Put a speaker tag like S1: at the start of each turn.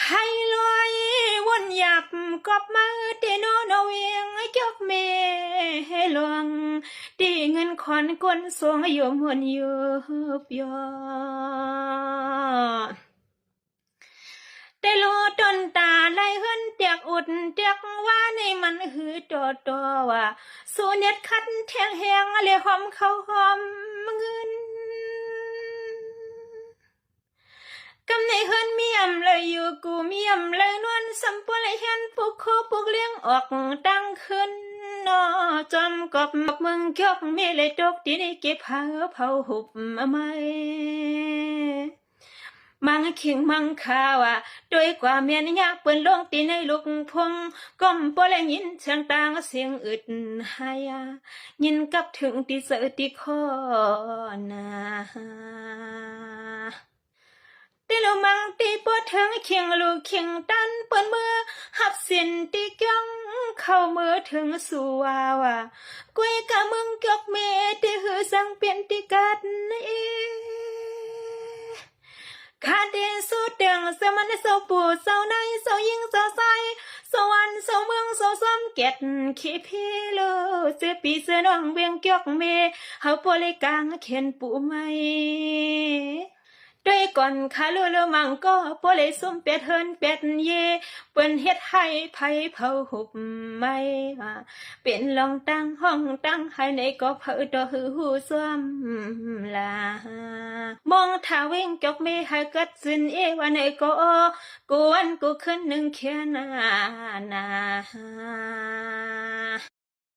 S1: ให้ลอยวนหยับกอบมาเตโนโนเวียงจอกเมให้หลวงตีเงินขอนกวนสวงโยมวนโยบยอแต่โลต้นตาไล่เฮินเตียกอุดเตียกว่าในมันหือตัวว่าสูเน็ดคัดแทงแหงเลยหอมเขาหอมเงินกำในเฮินเมียมเลยอยู่กูเมียมเลยนวลสัมปเลยเห็นปุกโคปุกเลี้ยงออกตั้งขึ้นนอจอมกบมึงจอกเมเลยตกที่ในเก็บเผาหุบไม่มังขิงมังขาวด้วยกว่าเมียนยากเปิ้นลงตีในลูกพงก้มปอแลยินเสียงต่างเสียงอึดหายยินกับถึงที่เสือที่คอนาตีลูมังตีปวดถึงเคียงลูกเคียงตันเปิ้นมือหับสินตีก้องเข้ามือถึงสู่วกุยกะมึงจอกเมตีหือสังเปลี่ยนตีกัดเอขาดเดสู้เตียงสมันเศร้าปูเศร้าในเศร้ายิงเศร้าใสสวรรค์เศร้าเมืองเศร้าซ้ำเก็ดขี้พี่เลอเสียปีเสียน้องเวียงจอกเมเฮาโปเลยกางเขียนปูไม่ด้วยก่อนขาเลอมังก็โปเลยซุ่มเป็ดเฮินเป็ดเย่เปิ้นเฮ็ดให้ไผเผาหุบไม่เป็นลองตั้งห้องตั้งให้ในก็เผาตัวหือหูซ้ำลามองถ้าเว้งจอกเมให้กัดสินว่าในก็กวนกูขึ้นหนึ่งแค่นา